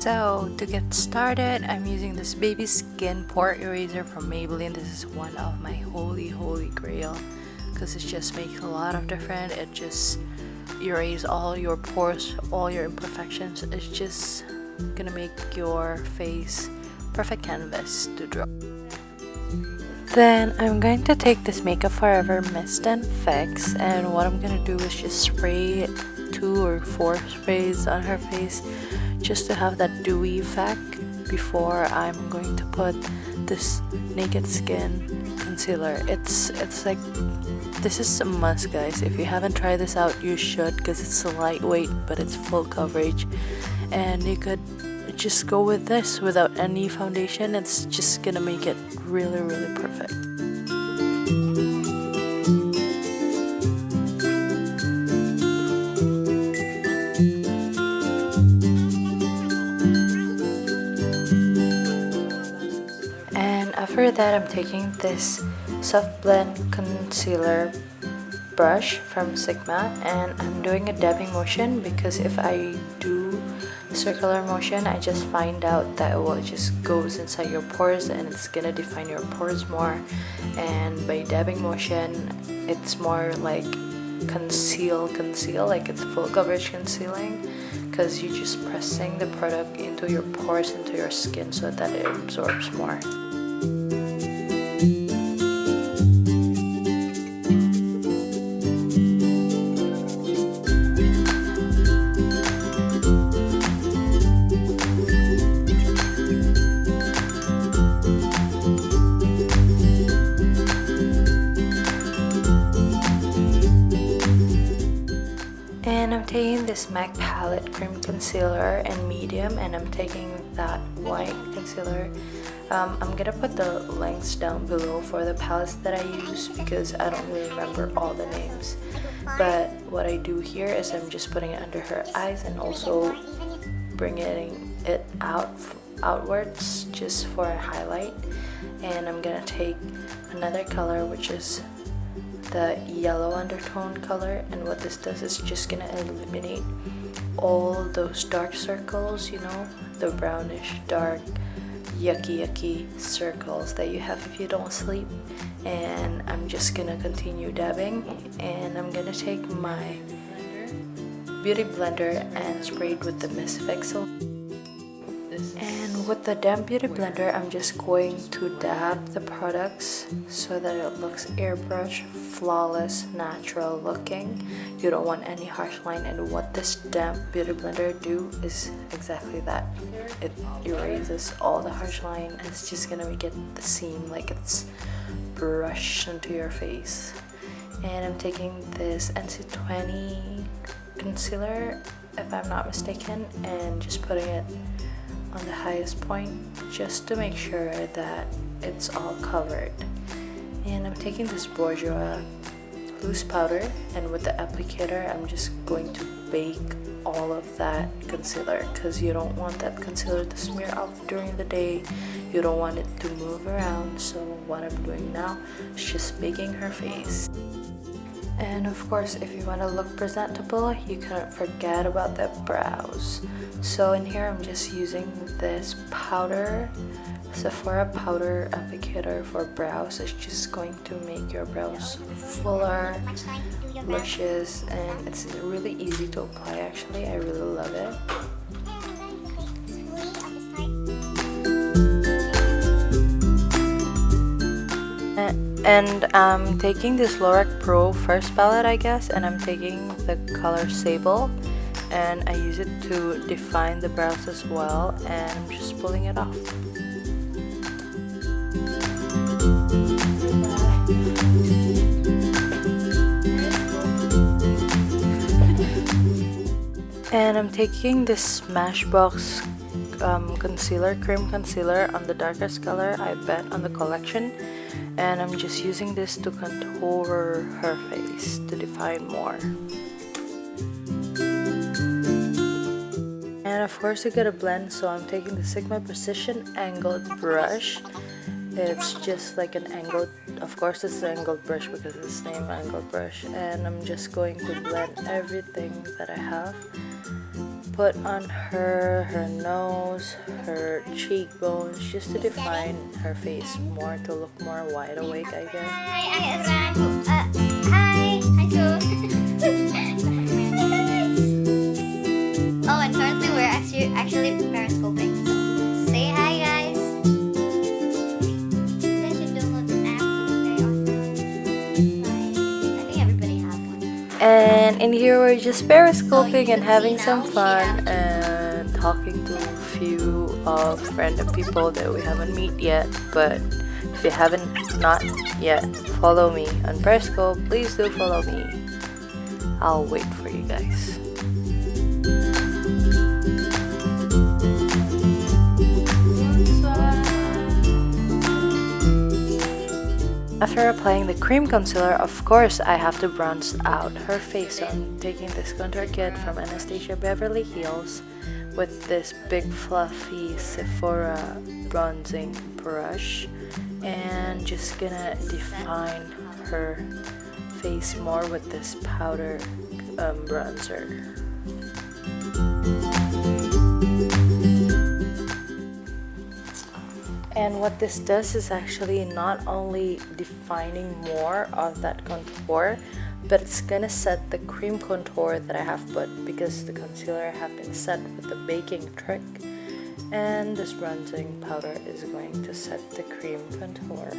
So to get started, I'm using this baby skin pore eraser from Maybelline. This is one of my holy grail because it just makes a lot of difference. It just erases all your pores, all your imperfections. It's just gonna make your face perfect canvas to draw. Then I'm going to take this Makeup Forever Mist and Fix, and what I'm gonna do is just spray 2 or 4 sprays on her face just to have that dewy effect before I'm going to put this Naked Skin concealer. It's like, this is a must, guys. If you haven't tried this out, you should, because it's lightweight but it's full coverage, and you could just go with this without any foundation. It's just gonna make it really perfect. And after that, I'm taking this soft blend concealer brush from Sigma, and I'm doing a dabbing motion because if I do circular motion, I just find out that it just goes inside your pores and it's gonna define your pores more. And by dabbing motion, it's more like conceal, like it's full coverage concealing, because you're just pressing the product into your pores, into your skin, so that it absorbs more. And I'm taking this MAC palette cream concealer in medium, and I'm taking that white concealer. I'm gonna put the links down below for the palettes that I use because I don't really remember all the names. But what I do here is I'm just putting it under her eyes and also bringing it outwards just for a highlight. And I'm gonna take another color, which is the yellow undertone color, and what this does is just gonna eliminate all those dark circles, you know, the brownish dark yucky circles that you have if you don't sleep. And I'm just gonna continue dabbing, and I'm gonna take my beauty blender and spray it with the Mist Fix. And with the damp beauty blender, I'm just going to dab the products so that it looks airbrush, flawless, natural looking. You don't want any harsh line, and what this damp beauty blender do is exactly that. It erases all the harsh line, and it's just gonna make it seem like it's brushed into your face. And I'm taking this NC20 concealer, if I'm not mistaken, and just putting it on the highest point just to make sure that it's all covered. And I'm taking this Bourjois loose powder, and with the applicator I'm just going to bake all of that concealer, because you don't want that concealer to smear off during the day. You don't want it to move around. So what I'm doing now is just baking her face. And of course, if you want to look presentable, you can't forget about the brows. So in here, I'm just using this powder, Sephora powder applicator for brows. It's just going to make your brows fuller, luscious, and it's really easy to apply. Actually, I really love it. And I'm taking this LORAC Pro First palette, I guess, and I'm taking the color Sable, and I use it to define the brows as well, and I'm just pulling it off. And I'm taking this Smashbox concealer, cream concealer on the darkest color I bet on the collection, and I'm just using this to contour her face to define more. And of course you gotta blend, so I'm taking the Sigma Precision Angled Brush. It's just like an angled, of course it's an angled brush because it's named Angled Brush, and I'm just going to blend everything that I have, put on her nose, her cheekbones, just to define her face more, to look more wide awake, I guess. Hi, hi, Sus. Oh, and currently we're actually periscoping. So say hi, guys. You guys should download this app. It's very awesome. I think everybody has one. And in here we're just periscoping and having some fun and talking to a few of random people that we haven't met yet. But if you haven't not yet follow me on Periscope, please do follow me. I'll wait for you guys. After applying the cream concealer, of course I have to bronze out her face. So I'm taking this contour kit from Anastasia Beverly Hills with this big fluffy Sephora bronzing brush, and just gonna define her face more with this powder bronzer. And what this does is actually not only defining more of that contour, but it's gonna set the cream contour that I have put, because the concealer have been set with the baking trick, and this bronzing powder is going to set the cream contour.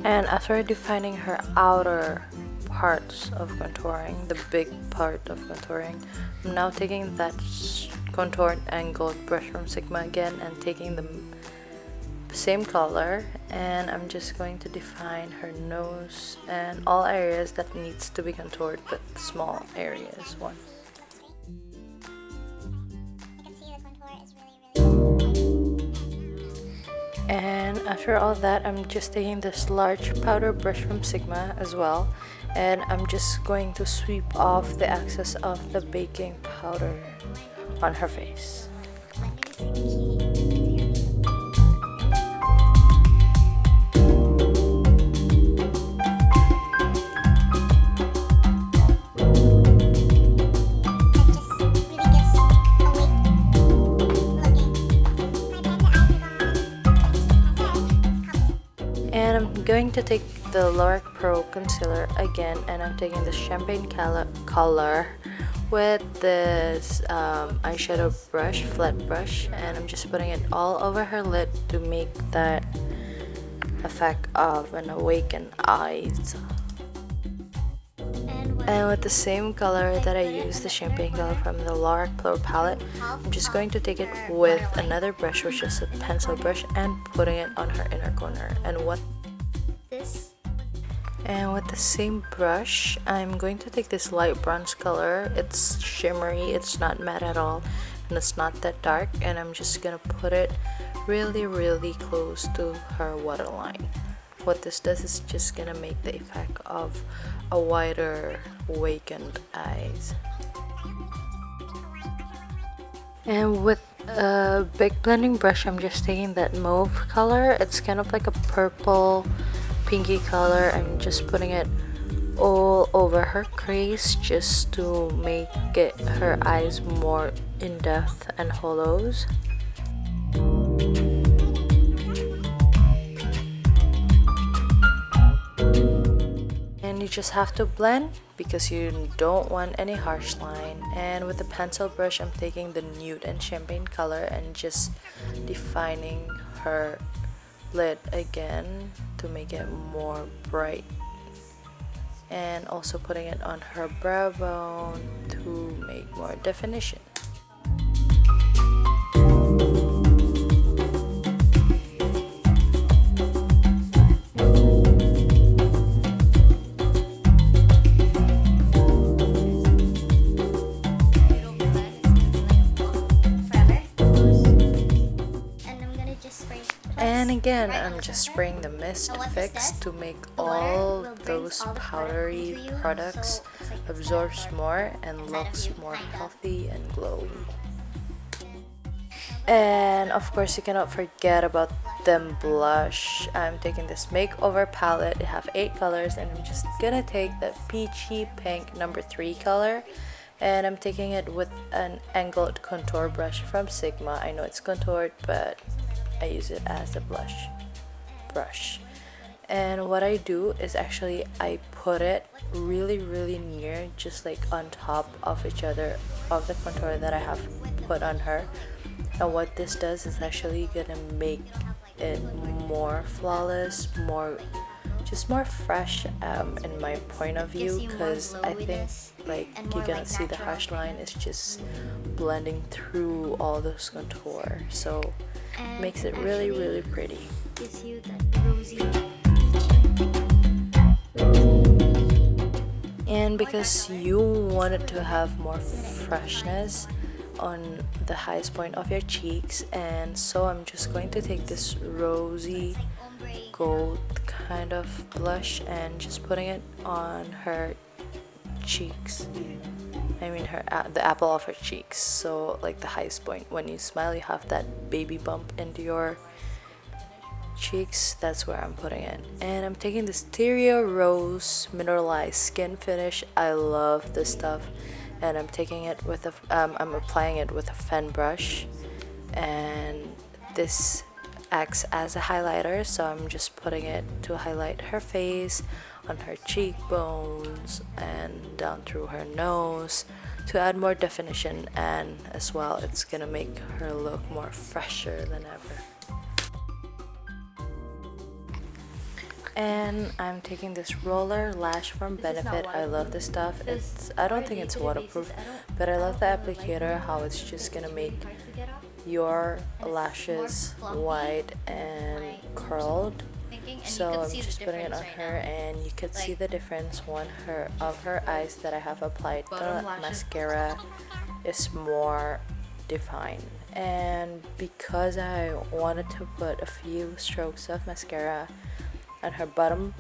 And after defining her outer parts of contouring, the big part of contouring, I'm now taking that contoured angled brush from Sigma again and taking the same color, and I'm just going to define her nose and all areas that needs to be contoured, but small areas. One. And after all that, I'm just taking this large powder brush from Sigma as well, and I'm just going to sweep off the excess of the baking powder on her face. And I'm going to take the LORAC Pro concealer again, and I'm taking the champagne color with this eyeshadow brush, flat brush, and I'm just putting it all over her lid to make that effect of an awakened eyes. And with the same color that I used, the champagne color from the LORAC Pro palette, I'm just going to take it with another brush, which is a pencil brush, and putting it on her inner corner. And with the same brush, I'm going to take this light bronze color. It's shimmery, it's not matte at all, and it's not that dark, and I'm just gonna put it really close to her waterline. What this does is just gonna make the effect of a wider awakened eyes. And with a big blending brush, I'm just taking that mauve color. It's kind of like a purple pinky color. I'm just putting it all over her crease just to make it her eyes more in depth and hollows. And you just have to blend because you don't want any harsh line. And with the pencil brush, I'm taking the nude and champagne color and just defining her lid again to make it more bright, and also putting it on her brow bone to make more definition. And again, I'm just spraying the mist fix to make all those powdery products absorbs more and looks more healthy and glowy. And of course you cannot forget about the blush. I'm taking this makeover palette. It have 8 colors and I'm just gonna take the peachy pink number 3 color, and I'm taking it with an angled contour brush from Sigma. I know it's contoured, but I use it as a blush brush. And what I do is actually I put it really near, just like on top of each other of the contour that I have put on her. And what this does is actually gonna make it more flawless, just more fresh in my point of view, because I think like you're gonna see the harsh line is just blending through all those contour, so it makes it really pretty. Gives you that rosy. And because you want it to have more freshness on the highest point of your cheeks, and so I'm just going to take this rosy gold kind of blush and just putting it on her cheeks. I mean the apple of her cheeks, so like the highest point. When you smile, you have that baby bump into your cheeks. That's where I'm putting it. And I'm taking this Stereo Rose Mineralize Skin Finish. I love this stuff, and I'm taking it with a I'm applying it with a fan brush, and this acts as a highlighter, so I'm just putting it to highlight her face, on her cheekbones, and down through her nose to add more definition, and as well it's gonna make her look more fresher than ever. And I'm taking this roller lash from Benefit. I love this stuff. I don't think it's waterproof, but I love the applicator, how it's just gonna make your lashes wide and curled. So I'm just putting it on her, and you could see the difference one of her eyes that I have applied. The mascara is more defined, and because I wanted to put a few strokes of mascara on her bottom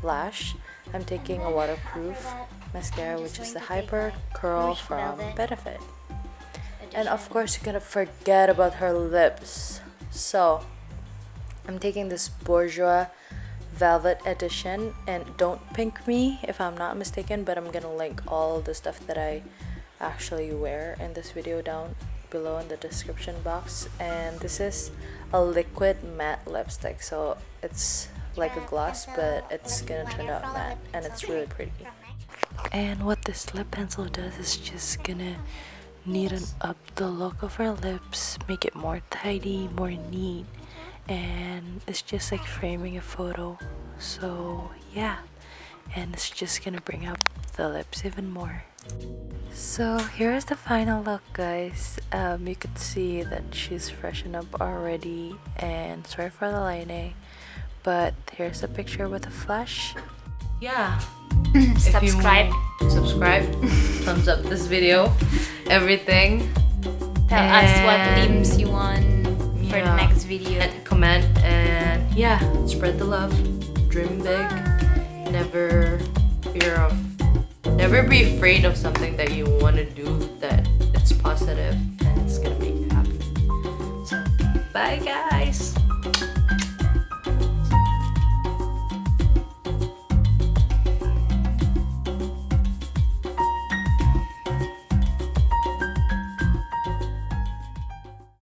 lash, I'm taking a waterproof mascara, which is the Hyper Curl from Benefit. And of course you're gonna forget about her lips, so I'm taking this Bourjois Velvet Edition, and don't pink me if I'm not mistaken, but I'm gonna link all the stuff that I actually wear in this video down below in the description box. And this is a liquid matte lipstick, so it's like a gloss, but it's gonna turn out matte, and it's really pretty. And what this lip pencil does is just gonna neaten up the look of her lips, make it more tidy, more neat, and it's just like framing a photo. So yeah, and it's just gonna bring up the lips even more. So here's the final look, guys. You could see that she's freshened up already, and sorry for the lighting, but here's a picture with a flash. Yeah. Subscribe, thumbs up this video, everything. tell us what themes you want for the next video, and comment, and yeah, spread the love, dream big, never be afraid of something that you want to do, that it's positive and it's gonna make you happy. So bye guys.